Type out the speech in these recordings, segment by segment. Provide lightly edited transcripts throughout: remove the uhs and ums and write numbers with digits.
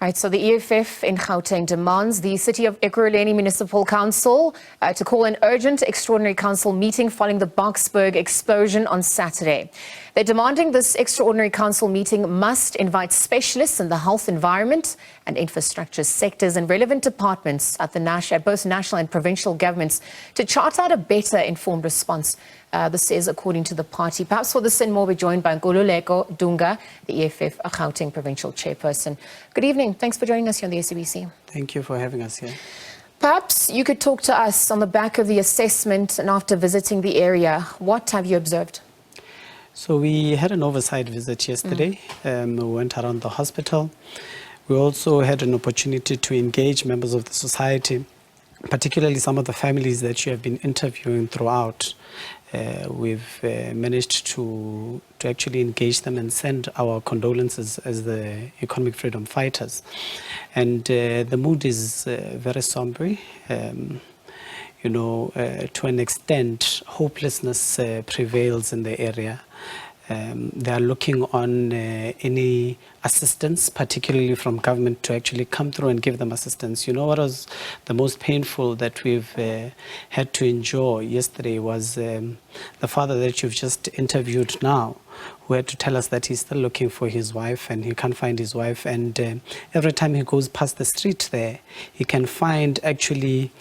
Right, so the EFF in Gauteng demands the City of Ekhuruleni Municipal Council to call an urgent extraordinary council meeting following the Boksburg explosion on Saturday. They're demanding this extraordinary council meeting must invite specialists in the health, environment and infrastructure sectors and relevant departments at both national and provincial governments to chart out a better informed response. This is according to the party. Perhaps for this and more, we're joined by Nkululeko Dunga, the EFF Gauteng provincial chairperson. Good evening. Thanks for joining us here on the SABC. Thank you for having us here. Perhaps you could talk to us on the back of the assessment and after visiting the area. What have you observed? So we had an oversight visit yesterday. We went around the hospital. We also had an opportunity to engage members of the society, particularly some of the families that you have been interviewing throughout. We've managed to actually engage them and send our condolences as the economic freedom fighters. And the mood is very somber. To an extent, hopelessness prevails in the area. They are looking on any assistance, particularly from government, to actually come through and give them assistance. You know what was the most painful that we've had to endure yesterday was the father that you've just interviewed now, who had to tell us that he's still looking for his wife and he can't find his wife. And every time he goes past the street there, he can find actually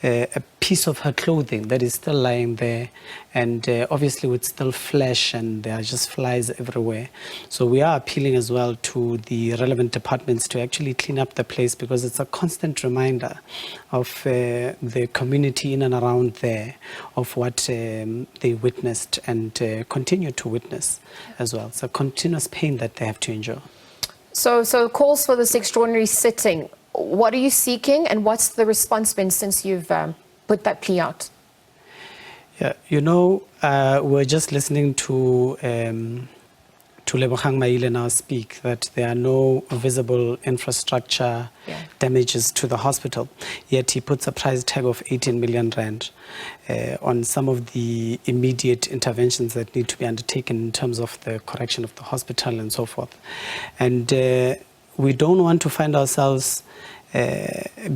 a piece of her clothing that is still lying there, and obviously with still flesh, and there are just flies everywhere. So we are appealing as well to the relevant departments to actually clean up the place, because it's a constant reminder of the community in and around there of what they witnessed and continue to witness as well. It's a continuous pain that they have to endure. So calls for this extraordinary sitting. What are you seeking, and what's the response been since you've put that plea out? Yeah, we're just listening to Lebogang Maile now speak that there are no visible infrastructure damages to the hospital. Yet he puts a price tag of 18 million rand on some of the immediate interventions that need to be undertaken in terms of the correction of the hospital and so forth. And we don't want to find ourselves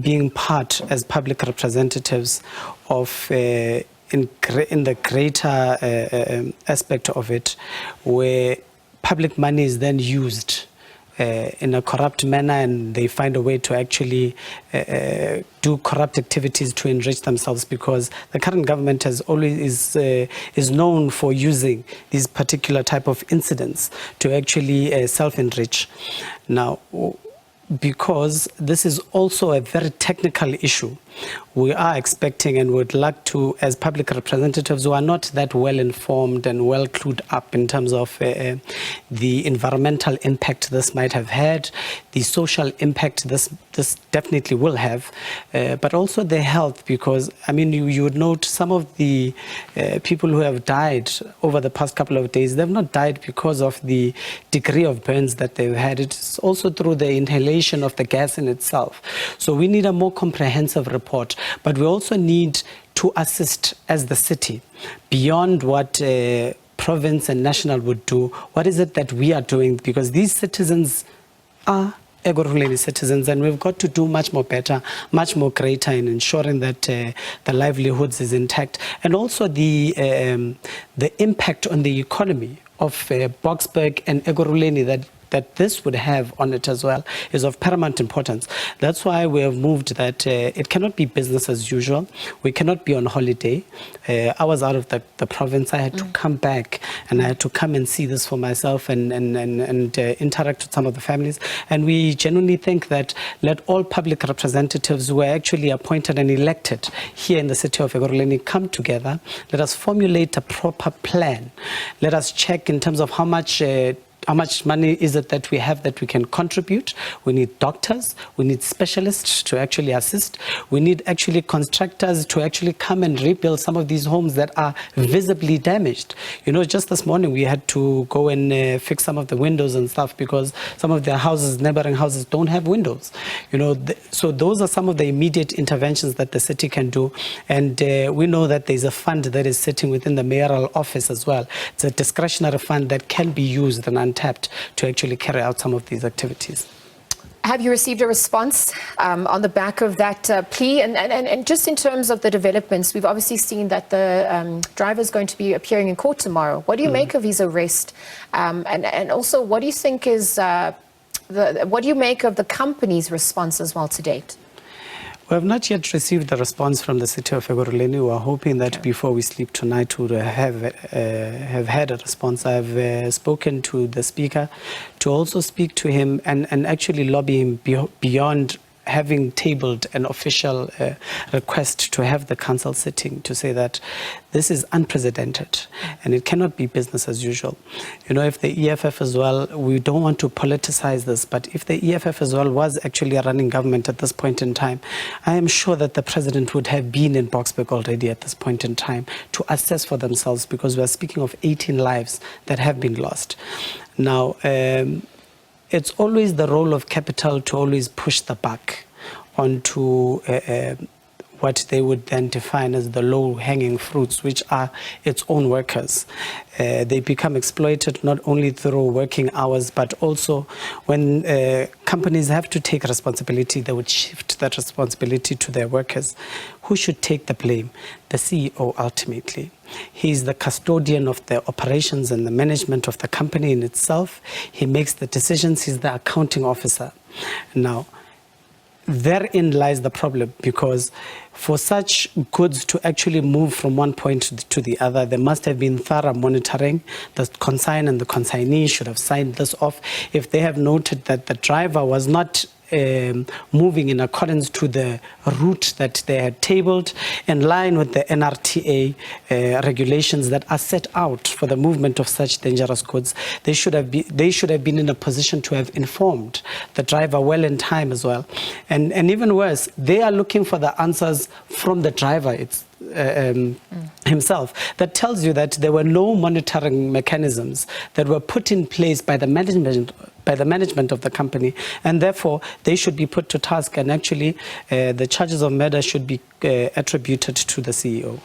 being part as public representatives of in the greater aspect of it, where public money is then used in a corrupt manner, and they find a way to actually do corrupt activities to enrich themselves, because the current government has always is known for using these particular type of incidents to actually self-enrich. Now, because this is also a very technical issue, we are expecting and would like to, as public representatives who are not that well informed and well clued up in terms of the environmental impact this might have had, the social impact this definitely will have, but also the health, because I mean you would note some of the people who have died over the past couple of days, they've not died because of the degree of burns that they've had. It's also through the inhalation of the gas in itself. So we need a more comprehensive report, but we also need to assist as the city beyond what province and national would do. What is it that we are doing? Because these citizens are Ekhuruleni citizens, and we've got to do much more better, much more greater in ensuring that the livelihoods is intact, and also the impact on the economy of Boksburg and Ekhuruleni that this would have on it as well is of paramount importance. That's why we have moved that it cannot be business as usual. We cannot be on holiday. I was out of the province. I had to come back, and I had to come and see this for myself and interact with some of the families. And we genuinely think that let all public representatives who are actually appointed and elected here in the city of Ekhuruleni come together. Let us formulate a proper plan. Let us check in terms of how much money is it that we have that we can contribute. We need doctors, we need specialists to actually assist. We need actually constructors to actually come and rebuild some of these homes that are visibly damaged. Just this morning we had to go and fix some of the windows and stuff, because some of their houses, neighboring houses, don't have windows. So those are some of the immediate interventions that the city can do. And we know that there's a fund that is sitting within the mayoral office as well. It's a discretionary fund that can be used and untapped to actually carry out some of these activities. Have you received a response on the back of that plea? And just in terms of the developments, we've obviously seen that the driver is going to be appearing in court tomorrow. What do you make of his arrest? And also, what do you think is, what do you make of the company's response as well to date? We have not yet received the response from the city of Ekhuruleni. We are hoping that before we sleep tonight we will have had a response. I've spoken to the speaker to also speak to him and actually lobby him beyond having tabled an official request to have the council sitting to say that this is unprecedented and it cannot be business as usual. You know, if the EFF as well, we don't want to politicize this, but if the EFF as well was actually running government at this point in time, I am sure that the president would have been in Boksburg already at this point in time to assess for themselves, because we are speaking of 18 lives that have been lost. Now, it's always the role of capital to always push the buck onto what they would then define as the low-hanging fruits, which are its own workers. They become exploited not only through working hours, but also when companies have to take responsibility, they would shift that responsibility to their workers. Who should take the blame? The CEO, ultimately. He's the custodian of the operations and the management of the company in itself. He makes the decisions. He's the accounting officer. Now, therein lies the problem, because for such goods to actually move from one point to the other, there must have been thorough monitoring. The consignor and the consignee should have signed this off. If they have noted that the driver was not moving in accordance to the route that they had tabled, in line with the NRTA regulations that are set out for the movement of such dangerous goods, they should have been in a position to have informed the driver well in time as well. And even worse, they are looking for the answers from the driver himself. That tells you that there were no monitoring mechanisms that were put in place by the management of the company, and therefore they should be put to task, and actually the charges of murder should be attributed to the CEO.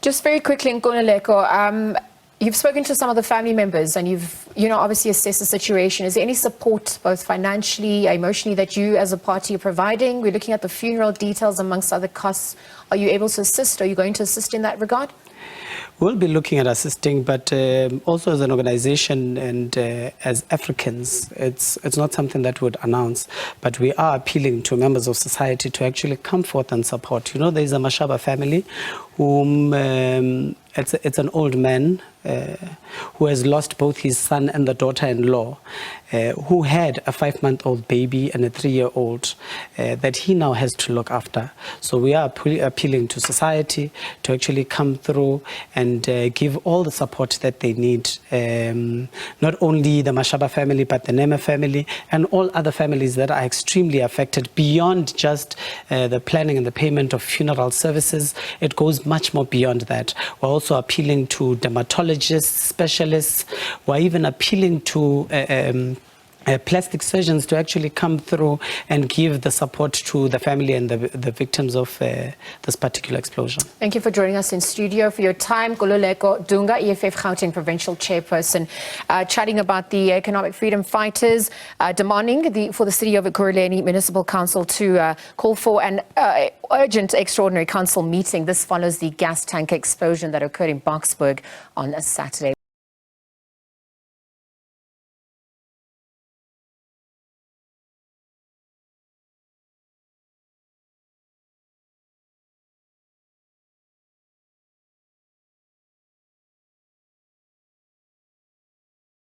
Just very quickly, Nkululeko, you've spoken to some of the family members and you've obviously assessed the situation. Is there any support, both financially, emotionally, that you as a party are providing? We're looking at the funeral details amongst other costs. Are you able to assist? Are you going to assist in that regard? We'll be looking at assisting, but also as an organization and as Africans, it's not something that we would announce, but we are appealing to members of society to actually come forth and support. You know, there's a Mashaba family whom it's an old man who has lost both his son and the daughter-in-law, who had a 5-month-old baby and a 3-year-old that he now has to look after. So we are appealing to society to actually come through and give all the support that they need. Not only the Mashaba family, but the Neme family and all other families that are extremely affected beyond just the planning and the payment of funeral services. It goes much more beyond that. We're also appealing to dermatologists, specialists. We're even appealing to plastic surgeons to actually come through and give the support to the family and the victims of this particular explosion. Thank you for joining us in studio, for your time. Nkululeko Dunga, EFF Gauteng provincial chairperson, chatting about the economic freedom fighters, demanding for the city of Ekhuruleni Municipal Council to call for an urgent extraordinary council meeting. This follows the gas tanker explosion that occurred in Boksburg on a Saturday.